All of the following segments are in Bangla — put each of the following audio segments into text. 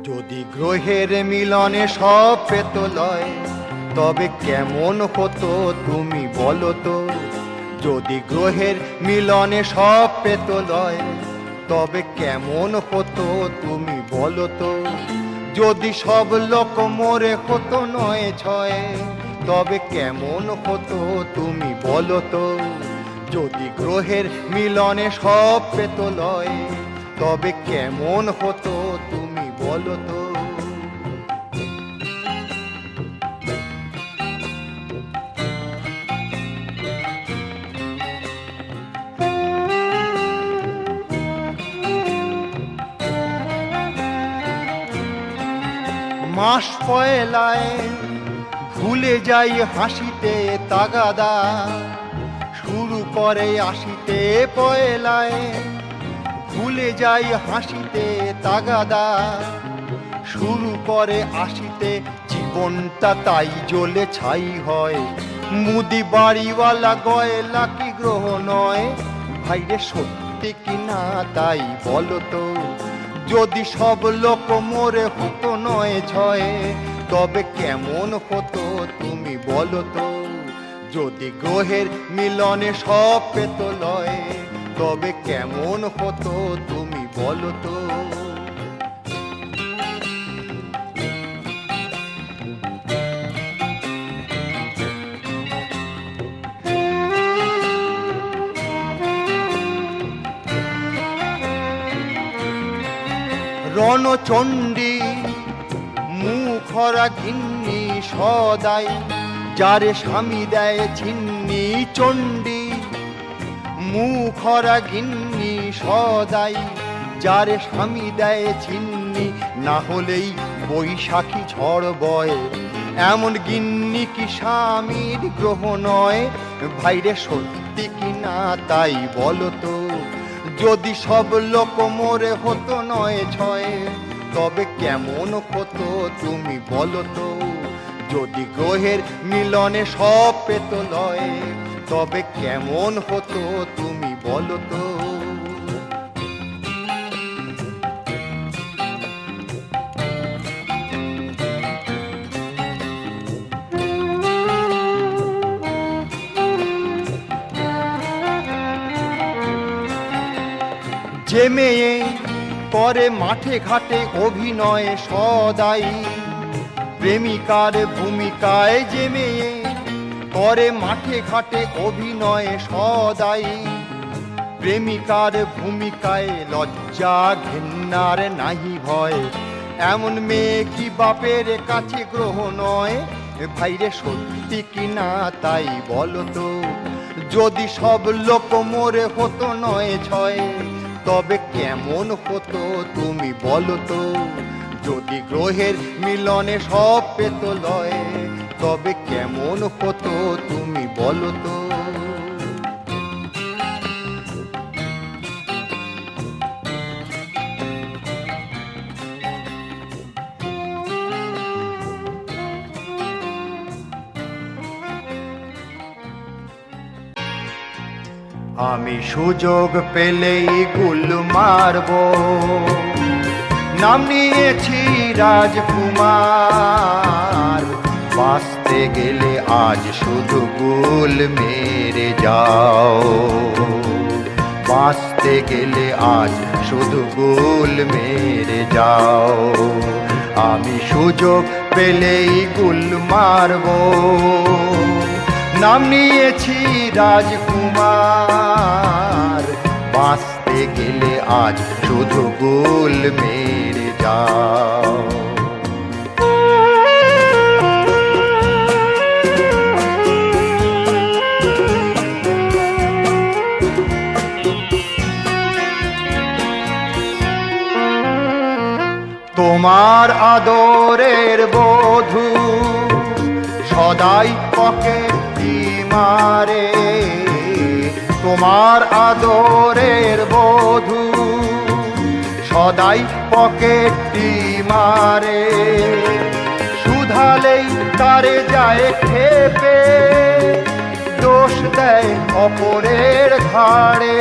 যদি গ্রহের মিলনে সব পেত লয়, তবে কেমন হতো তুমি বলো তো। যদি গ্রহের মিলনে সব পেত লয়, তবে কেমন হতো তুমি বলো তো। যদি সব লোক মরে হতো নয় ছয়, তবে কেমন হতো তুমি বলো তো। যদি গ্রহের মিলনে সব পেত লয়, তবে কেমন হতো তুমি বলো তো। মাস পয়লায় ভুলে যাই হাসিতে তাগাদা, শুরু করে আসিতে পয়লায়। ভুলে যাই হাসিতে তাগাদা, শুরু করে আসিতে। জীবনটা তাই জ্বলে ছাই হয়। মুদি বাড়িওয়ালা গয়লা কি গ্রহ নয়? ভাইরে সত্যি কিনা তাই বলো তো। যদি সব লোক মরে হতো নয় ছয়, তবে কেমন হতো তুমি বলো তো। যদি গ্রহের মিলনে সব পেত লয়, তবে কেমন হতো তুমি বলো তো। রণচণ্ডী মুখরা ঘিন্নি সদাই, যারে স্বামী দেয় ছিন্নি চণ্ডী। মুখরা ঘিন্নি সদাই, যারে স্বামী দেয় ছিন্নি। না হলেই বৈশাখী ঝড় বয়, এমন গিন্নি কি স্বামীর গ্রহ নয়? ভাইরে সত্যি কিনা তাই বলো তো। যদি সব লোক মরে হতো নয় ছয়, তবে কেমন হতো তুমি বলো তো। যদি গ্রহের মিলনে সব পেত লয়, তবে কেমন হতো তুমি বলো তো। যে মেয়ে করে মাঠে ঘাটে অভিনয় সদাই, প্রেমিকার ভূমিকায় যে মেয়ে করে মাঠে ঘাটে অভিনয় সদাই। প্রেমিকার ভূমিকায় লজ্জা ঘেন্নার নাহি ভয়, এমন মেয়ে কি বাপের কাছে গ্রহ নয়? ভাইরে সত্যি কিনা তাই বলো তো। যদি সব লোক মরে হতো নয় ছয়, তবে কেমন হতো তুমি বলো তো। যদি গ্রহের মিলনে সব পেত লয়, তবে কেমন হতো তুমি বলো তো। আমি সুযোগ পেলেই গুল মারব, নাম নিয়েছি রাজকুমার। বাঁচতে গেলে আজ শুধু গুল মেরে যাও, বাঁচতে গেলে আজ শুধু গুল মেরে যাও। আমি সুযোগ পেলেই গুল মারব, নাম নিয়েছি রাজকুমার। বাঁচতে গেলে আজ শুধু গুল মেরে যাও। তোমার আদরের বধূ সদাই পকেটি মারে, তোমার আদরের বধূ সদাই পকেটি মারে। শুধালেই তারে যায় খেপে, দোষ দেয় অপরের ঘাড়ে।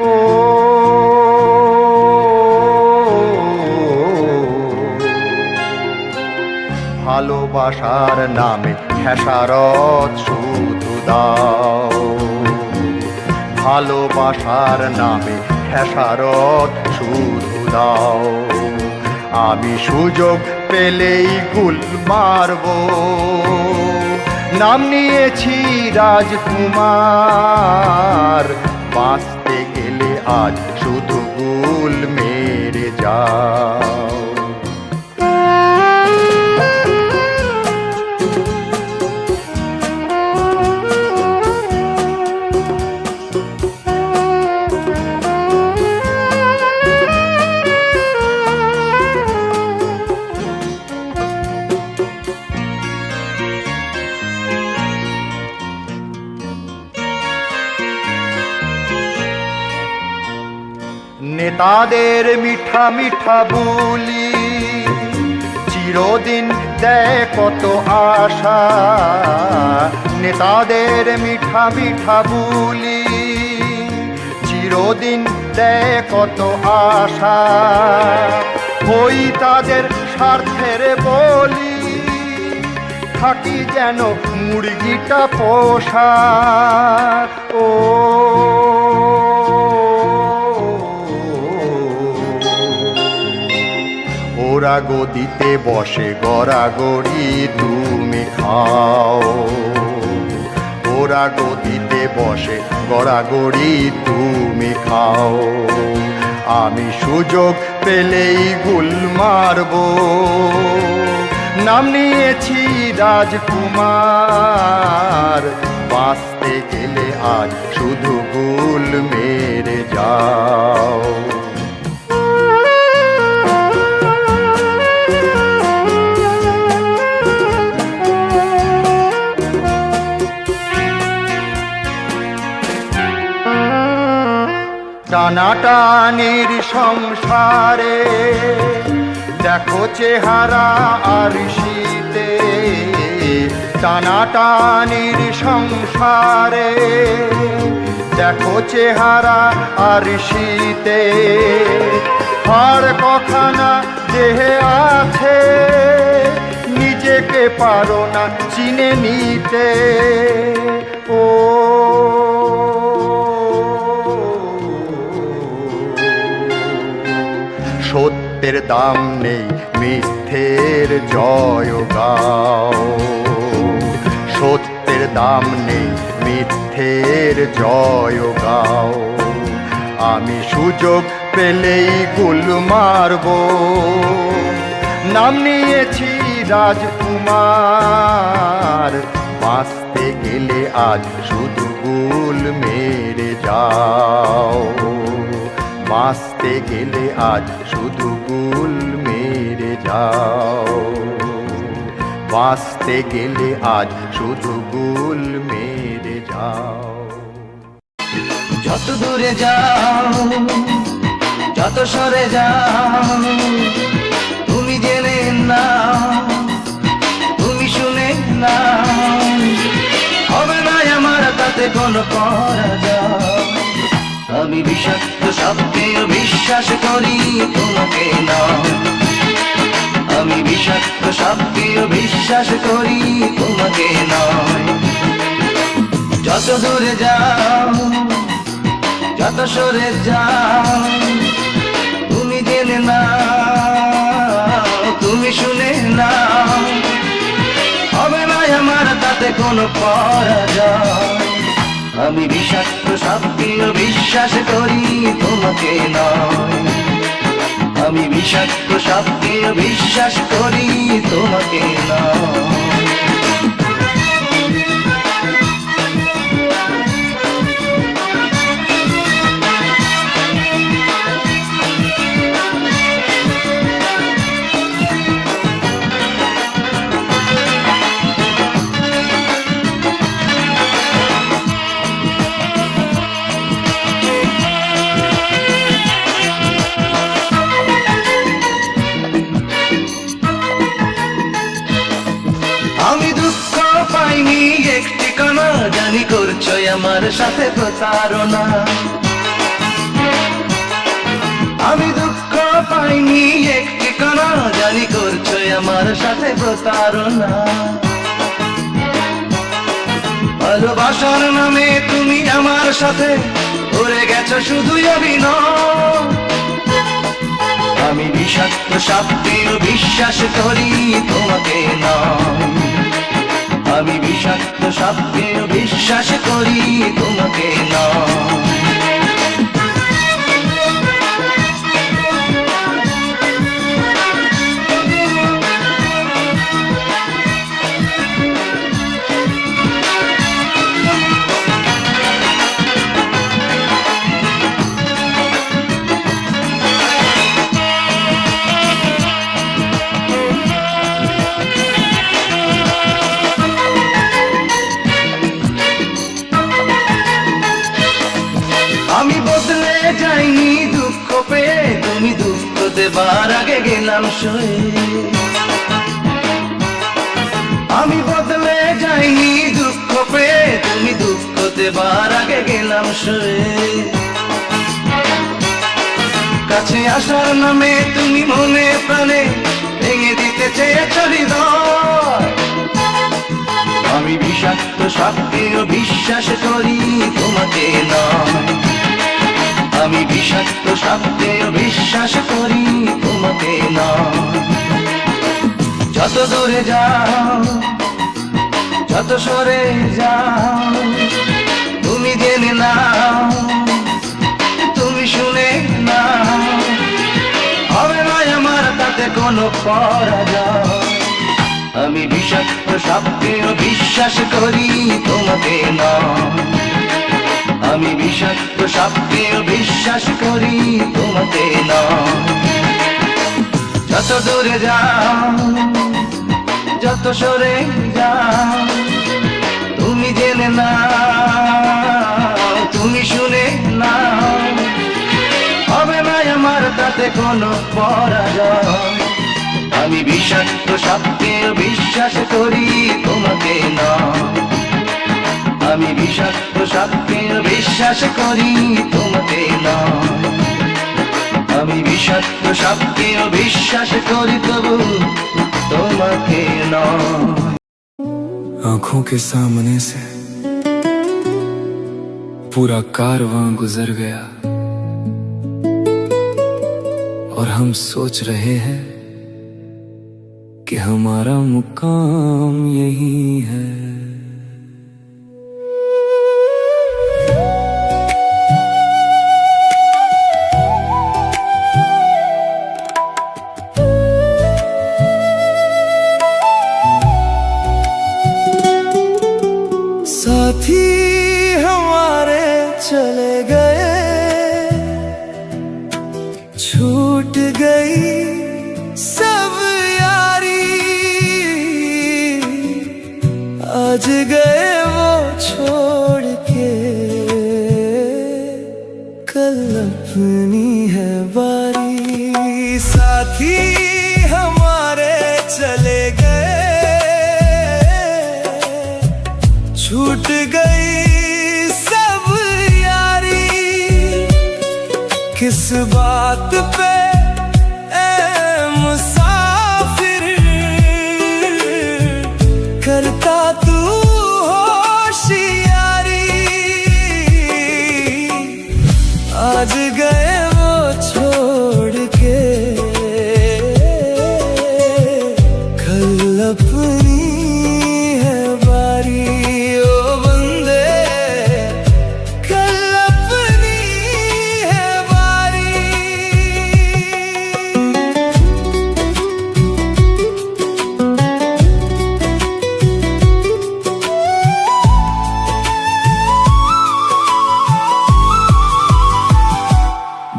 ও ভালোবাসার নামে খেসারত শুধু দাও, ভালোবাসার নামে খেসারত শুধু দাও। আমি সুযোগ পেলেই গুল মারব, নাম নিয়েছি রাজকুমার। বাঁচতে গেলে আজ শুধু গুল মেরে যাও। নেতাদের মিঠা মিঠা বুলি চিরদিন দেয় কত আশা, নেতাদের মিঠা মিঠা বুলি চিরদিন দেয় কত আশা। হই তাদের স্বার্থের বলি, থাকি যেন মুরগিটা পোষা। ও ওরা গদিতে বসে গড়াগড়ি তুমি খাও, ওরা গদিতে বসে গড়াগড়ি তুমি খাও। আমি সুযোগ পেলেই গুল মারব, নাম নিয়েছি রাজকুমার। বাঁচতে গেলে আজ শুধু গুল মেরে যাও। টানাটানির সংসারে দেখো চেহারা আর শীতে, টানাটানির সংসারে দেখো চেহারা আর শীতে। হাড় কখানা দেহে আছে, নিজেকে পারো না চিনে নিতে। ও সত্যের দাম নেই, মিথ্যের জয় গাও। সত্যের দাম নেই, মিথ্যের জয় গাও। আমি সুযোগ পেলেই গুল মারব, নাম নিয়েছি রাজকুমার। বাঁচতে গেলে আজ শুধু গুল মেরে যাও, বাঁচতে গেলে আজ শুধু গুল মেরে যাও। বাঁচতে গেলে আজ শুধু গুল মেরে যাও। যত দূরে যাও, যত সরে যাও, তুমি জেনে নাও, তুমি শুনে নাও, হবে না আমার তাতে কোনো পরাজয়। আমি বিষাক্ত শব্দেও বিশ্বাস করি তোমাকে নয়, আমি বিষাক্ত শব্দেও বিশ্বাস করি তোমাকে নয়। যত দূরে যাও, যত সরে যাও, তুমি জেনে নাও, তুমি শুনে নাও, হবে না আমার তাতে কোনো পরাজয়। আমি বিষাক্ত শব্দেও বিশ্বাস করি তোমাকে নয়, আমি বিষাক্ত শব্দেও বিশ্বাস করি তোমাকে নয়। আমি দুঃখ পাইনি একটি কানা, জানি করছো আমার সাথে প্রতারণা। আমি দুঃখ পাইনি একটি কানা, জানি করছো আমার সাথে সাথে প্রতারণা। ভালোবাসার নামে তুমি আমার সাথে করে গেছো শুধুই অভিনয়। আমি বিষাক্ত সাপকেও বিশ্বাস করি তোমাকে নয়। আমি বিষাক্ত সাপকেও বিশ্বাস করি তোমাকে নয়। আমি বদলে যাইনি দুঃখ পেয়ে, তুমি দুঃখ দেবার আগে গেলাম সয়ে। আমি বদলে যাইনি দুঃখ পেয়ে, তুমি দুঃখ দেবার আগে গেলাম সয়ে। কাছে আসার নামে তুমি মনে প্রাণে ভেঙে দিতে চেয়েছো হৃদয়। আমি বিষাক্ত সাপকেও বিশ্বাস করি তোমাকে নয়। আমি বিষাক্ত সাপকেও বিশ্বাস করি তোমাকে নয়। যত দূরে যাও, যত সরে যাও, তুমি জেনে নাও, তুমি শুনে নাও, হবে না আমার তাতে কোনো পরাজয়। আমি বিষাক্ত সাপকেও বিশ্বাস করি তোমাকে নয়। আমি বিষাক্ত সাপকেও বিশ্বাস করি তোমাকে নয়। যত দূরে যাও, যত সরে যাও, তুমি জেনে নাও, তুমি শুনে নাও, হবে না আমার তাতে কোনো পরাজয়। আমি বিষাক্ত সাপকেও বিশ্বাস করি তোমাকে নয়। আমি বিষাক্ত সাপকেও বিশ্বাস করি তোমাকে নয়। আমি বিষাক্ত সাপকেও বিশ্বাস করি তবু তোমাকে নয়। आंखों के सामने से पूरा कारवां गुजर गया और हम सोच रहे हैं कि हमारा मुकाम यही है। साथी हमारे चले गए, छूट गई सब यारी। आज गए वो छोड़ के, कल अपनी है बारी। साथी हमारे चले गए, छूट गई सब यारी। किस बात पे ए मुसाफिर, करता तू होशियारी। आज गए वो छोड़ के, कल अपनी है बारी।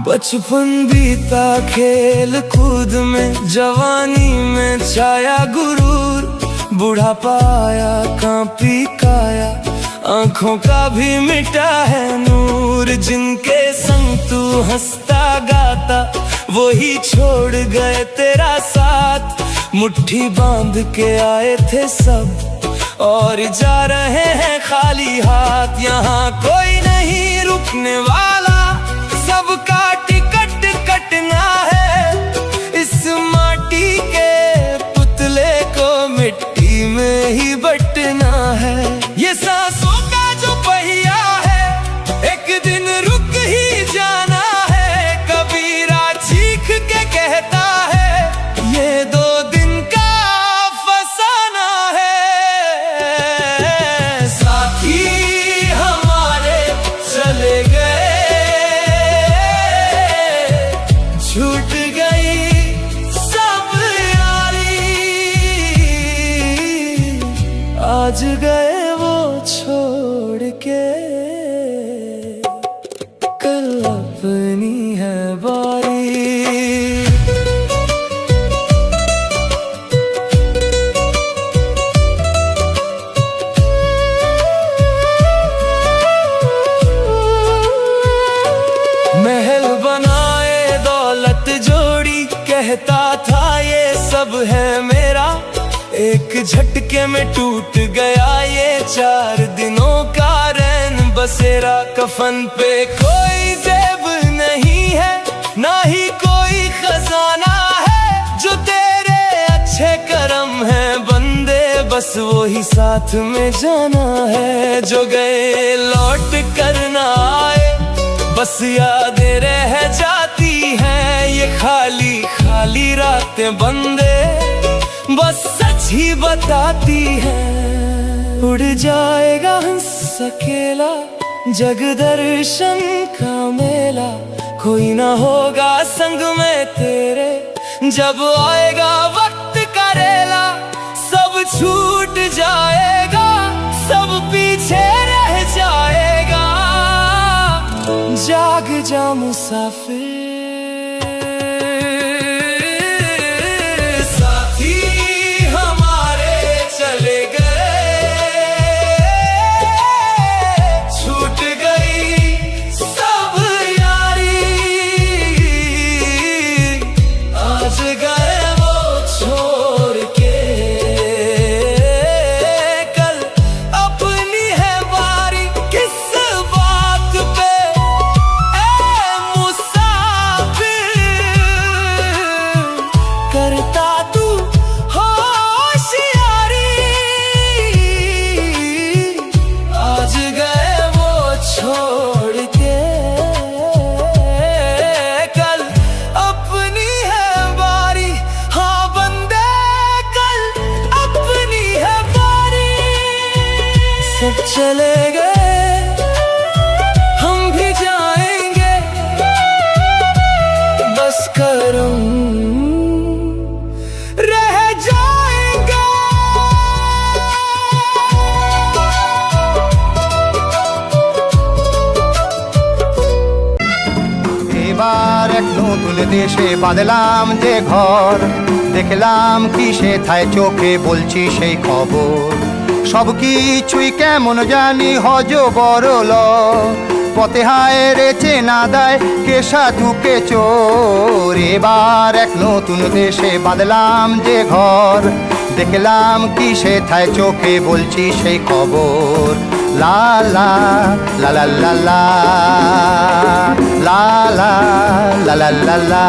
बचपन बीता खेल कूद में, जवानी में छाया गुरूर। बुढ़ापा आया कांपी काया, आंखों का भी मिटा है नूर। जिनके संग तू हंसता गाता, वही छोड़ गए तेरा साथ। मुट्ठी बांध के आए थे सब, और जा रहे हैं खाली हाथ। यहाँ कोई नहीं रुकने वाला, सबका टिकट कटना है। इस माटी के पुतले ही बटना है। ये सांसों का जो पहिया है एक दिन रुक ही जाना है। कबीरा चीख के कहता है ये 2 दिन का फसाना है। साथी हमारे चले गए, छूट गई सब यारी। आज गए वो छोड़ के, कल अपनी है बारी। महल बनाए दौलत जोड़ी, कहता था ये सब है मेरा। एक झटके में टूट गया ये 4 दिनों का रैन बसेरा। कफन पे कोई जेब नहीं है, ना ही कोई खजाना है। जो तेरे अच्छे कर्म है बंदे, बस वो ही साथ में जाना है। जो गए लौट कर ना आए, बस यादें रह जाती हैं। ये खाली खाली रातें बंदे बस सच ही बताती हैं। उड़ जाएगा हंस अकेला जग दर्शन का मेला। कोई ना होगा संग में तेरे, जब आएगा वक्त का रेला। सब छूट जाएगा, सब पीछे रह जाएगा। जाग जा मुसाफिर, साथी हमारे चले गए, छूट गई सब यारी। आज गए वो छोड़ के, कल अपनी है बारी। किस बात पे करता तू होशियारी। आज गए वो छोड़ के, कल अपनी है बारी। हाँ बंदे कल अपनी है बारी। सब चले गए, हम भी जाएंगे, बस करम रह जाएगा। এবার এক নতুন দেশে বাঁধলাম যে ঘর, দেখলাম কি সে থায় চোখে বলছি সেই খবর। সব কিছুই কেমন জানি হজ বড়ল, পথে হায় রে চেনা দেয় কে সাধু কে চোর। এবার এক নতুন দেশে বাঁধলাম যে ঘর, দেখলাম কি সে থায় চোখে বলছি সেই খবর। লা লা লা লা লা লা লা লা লা লা লা লা।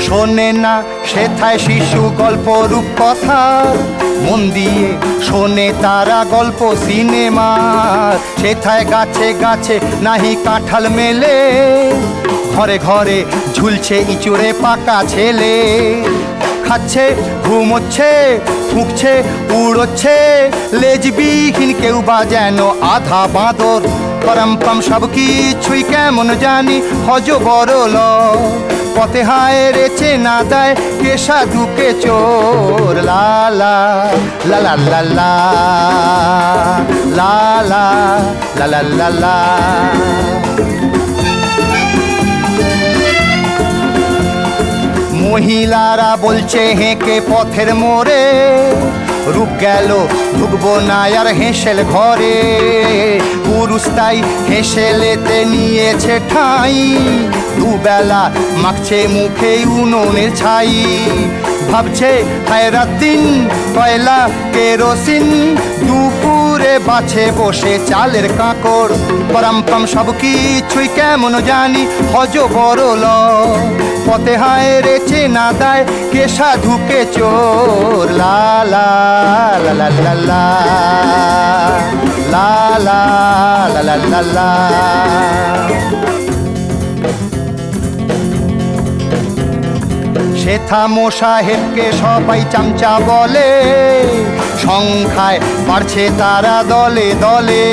শোনে না সেথায় শিশু গল্প রূপকথা, মন দিয়ে শোনে তারা গল্প সিনেমার। সেথায় গাছে গাছে নাহি কাঁঠাল মেলে, ঘরে ঘরে ঝুলছে ইঁচড়ে পাকা ছেলে। খাচ্ছে ঘুমোচ্ছে ফুঁকছে উড়োচ্ছে, লেজবিহীন কেউ বা যেন আধা বাঁদর। পরম্পম সব কিছুই কেমন জানি হজ বড়ল, পথে হায় রে চেনা দেয় কে সাধু কে চোর। লা লা লা লা লা লা লা লা লা লা লা লা। মহিলারা বলছে হেঁকে পথের মোড়ে, রূপ গেল ঢুকবো না আর হেঁসেল ঘরে। পুরুষ তাই হেঁসেলেতে নিয়েছে ঠাঁই, দুবেলা মাখছে মুখে উনুনের ছাই। ভাবছে হায় রাত দিন কয়লা কেরোসিন, দুপুর দূরে বাছে বসে চালের কাঁকড় পরামপাম সব কিছুই কেমন জানি হজ বড়ল পথে হায় রে চেনা দেয় কে সাধুকে চোর লা লা লা লা লা লা লা লা লা লা লা। শেথা মোসাহেবকে সবাই চামচা বলে সংখ্যায় বাড়ছে তারা দলে দলে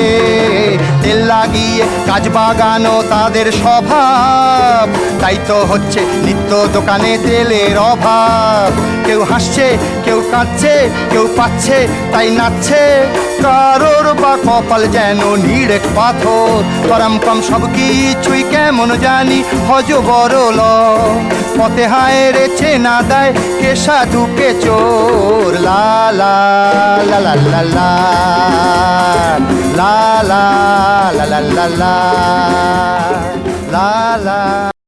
তেল লাগিয়ে কাজ বাগানো তাদের স্বভাব তাই তো হচ্ছে নিত্য দোকানে তেলের অভাব কেউ হাসছে কেউ কাঁদছে কেউ পাচ্ছে তাই নাচছে কারোর বা কপাল যেন নিরেট পাথর পরামপম সব কিছুই কেমন জানি হজ বড়ল পথে হায় রে চেনা দেয় কে সাধুকে চোর লা লা লা লা লা লা লা লা লা লা লা লা লা লা।